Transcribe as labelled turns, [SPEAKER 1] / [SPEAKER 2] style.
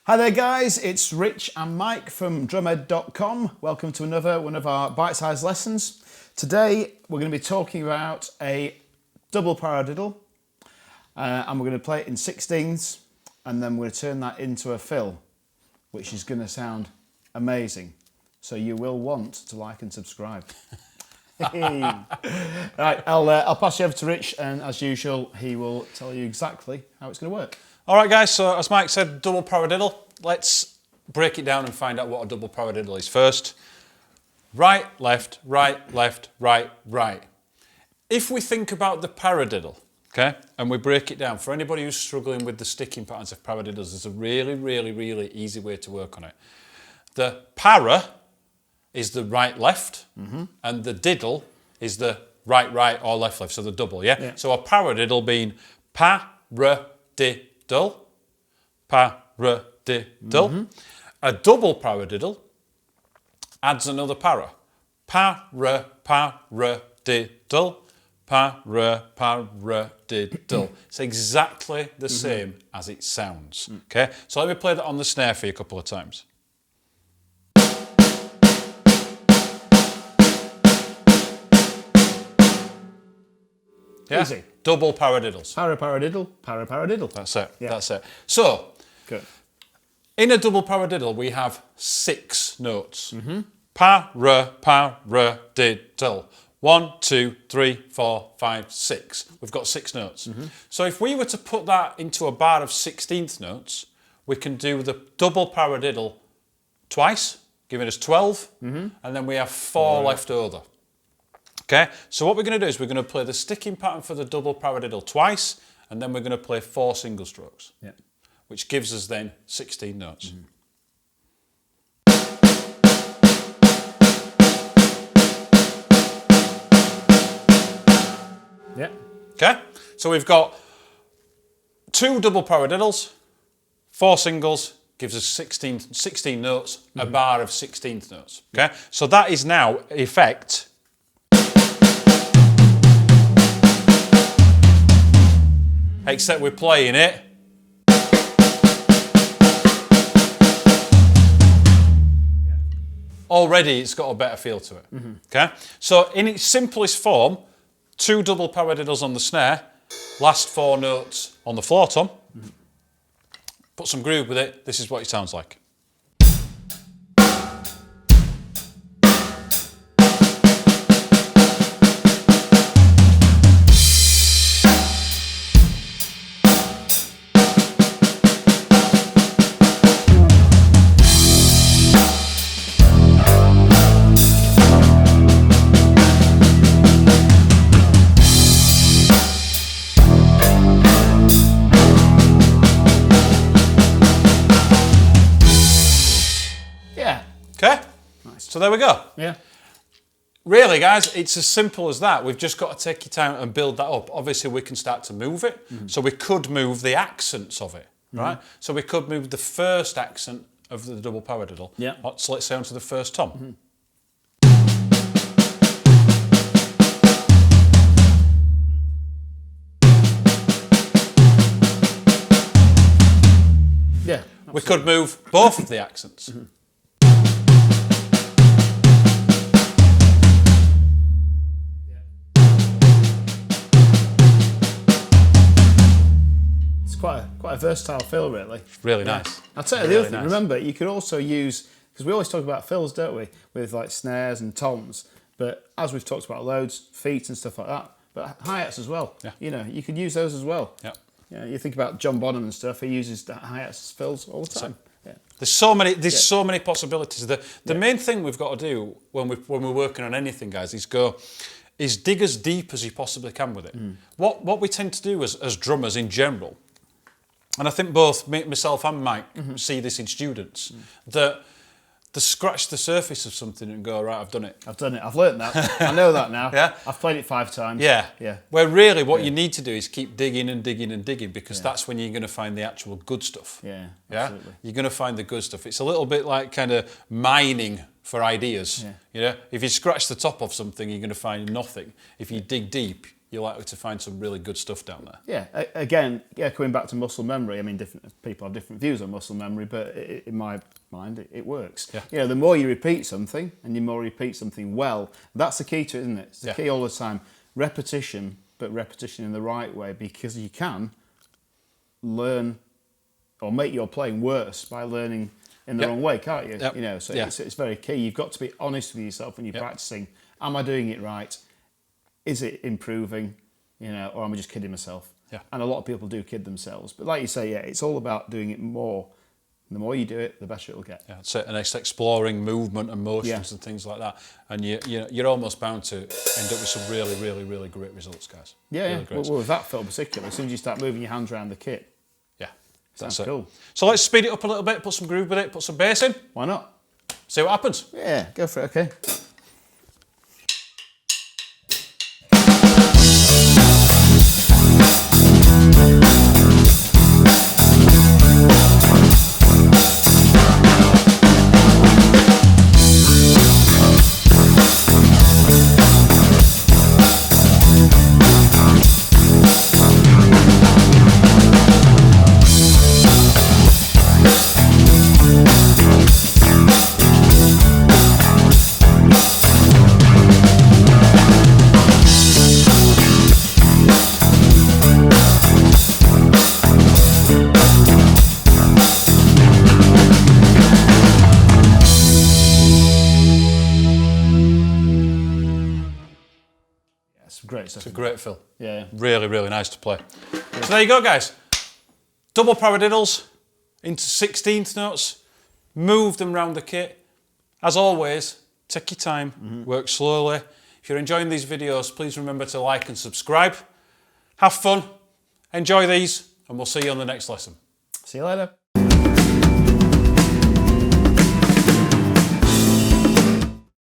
[SPEAKER 1] Hi there guys, it's Rich and Mike from drumhead.com. Welcome to another one of our bite-sized lessons. Today we're going to be talking about a double paradiddle and we're going to play it in 16ths and then we're going to turn that into a fill, which is going to sound amazing. So you will want to like and subscribe. Right, I'll pass you over to Rich and as usual he will tell you exactly how it's going to work.
[SPEAKER 2] Alright guys, so as Mike said, double paradiddle. Let's break it down and find out what a double paradiddle is first. Right, left, right, left, right, right. If we think about the paradiddle, okay, and we break it down, for anybody who's struggling with the sticking patterns of paradiddles, there's a really easy way to work on it. The para is the right, left, and the diddle is the right, right, or left, left, so the double, yeah? So a paradiddle being paradiddle, paradiddle. A double paradiddle adds another para. Paradiddle, paradiddle. It's exactly the same as it sounds. Okay, so let me play that on the snare for you a couple of times. Yeah?
[SPEAKER 1] Easy.
[SPEAKER 2] Double paradiddles.
[SPEAKER 1] Paradiddle, paradiddle.
[SPEAKER 2] That's it.
[SPEAKER 1] Yeah.
[SPEAKER 2] That's it. So,
[SPEAKER 1] good.
[SPEAKER 2] In a double paradiddle, we have 6 notes. Paradiddle. 1, 2, 3, 4, 5, 6. We've got 6 notes. So if we were to put that into a bar of 16th notes, we can do the double paradiddle twice, giving us 12, and then we have 4 left over. Okay, so what we're going to do is we're going to play the sticking pattern for the double paradiddle twice, and then we're going to play 4 single strokes, which gives us then 16 notes.
[SPEAKER 1] Yeah.
[SPEAKER 2] Okay, so we've got 2 double paradiddles, 4 singles, gives us 16 notes, a bar of 16th notes. Okay, so that is now effect. Except we're playing it. Already it's got a better feel to it. Okay? So in its simplest form, 2 double paradiddles on the snare, last 4 notes on the floor tom. Put some groove with it, this is what it sounds like. Okay, so there we go.
[SPEAKER 1] Yeah.
[SPEAKER 2] Really, guys, it's as simple as that. We've just got to take your time and build that up. Obviously, we can start to move it. So we could move the accents of it, right? So we could move the first accent of the double paradiddle.
[SPEAKER 1] Yeah.
[SPEAKER 2] So let's say onto the first tom.
[SPEAKER 1] Yeah.
[SPEAKER 2] We could move both of the accents.
[SPEAKER 1] Quite a versatile fill, really.
[SPEAKER 2] Really nice.
[SPEAKER 1] I'll tell you the other thing. Remember, you could also use, because we always talk about fills, don't we, with like snares and toms. But as we've talked about loads, feet and stuff like that. But hi-hats as well. Yeah. You know, you could use those as well. Yeah. You know, you think about John Bonham and stuff. He uses hi-hats as fills all the time. Yeah.
[SPEAKER 2] There's so many. There's so many possibilities. The main thing we've got to do when we're working on anything, guys, is dig as deep as you possibly can with it. What we tend to do as drummers in general. And I think both myself and Mike see this in students, that they scratch the surface of something and go, right, I've done it.
[SPEAKER 1] I've done it. I've learnt that. I know that now.
[SPEAKER 2] Yeah.
[SPEAKER 1] I've played it 5 times.
[SPEAKER 2] Yeah.
[SPEAKER 1] Yeah.
[SPEAKER 2] Where really what you need to do is keep digging and digging and digging, because that's when you're going to find the actual good stuff.
[SPEAKER 1] Yeah,
[SPEAKER 2] Yeah.
[SPEAKER 1] absolutely.
[SPEAKER 2] You're going to find the good stuff. It's a little bit like kind of mining for ideas.
[SPEAKER 1] Yeah.
[SPEAKER 2] You know, if you scratch the top of something, you're going to find nothing. If you dig deep, you're likely to find some really good stuff down there.
[SPEAKER 1] Yeah, again, coming back to muscle memory, I mean, different people have different views on muscle memory, but in my mind, it works.
[SPEAKER 2] Yeah.
[SPEAKER 1] You know, the more you repeat something, and the more you repeat something well, that's the key to it, isn't it? It's the key all the time. Repetition, but repetition in the right way, because you can learn or make your playing worse by learning in the wrong way, can't you? You know, so it's very key. You've got to be honest with yourself when you're practicing. Am I doing it right? Is it improving? You know, or am I just kidding myself?
[SPEAKER 2] Yeah.
[SPEAKER 1] And a lot of people do kid themselves. But like you say, it's all about doing it more. And the more you do it, the better it'll get.
[SPEAKER 2] Yeah, that's it. And it's exploring movement and motions and things like that. And you're almost bound to end up with some really, really, really great results, guys.
[SPEAKER 1] Yeah, really well, with that film particularly, as soon as you start moving your hands around the kit.
[SPEAKER 2] Yeah,
[SPEAKER 1] that's cool.
[SPEAKER 2] So let's speed it up a little bit, put some groove with it, put some bass in.
[SPEAKER 1] Why not?
[SPEAKER 2] See what happens.
[SPEAKER 1] Yeah, go for it, okay. Great stuff.
[SPEAKER 2] It's a great fill.
[SPEAKER 1] Yeah.
[SPEAKER 2] Really, really nice to play. So there you go, guys. Double paradiddles into 16th notes. Move them around the kit. As always, take your time, work slowly. If you're enjoying these videos, please remember to like and subscribe. Have fun, enjoy these, and we'll see you on the next lesson.
[SPEAKER 1] See you later.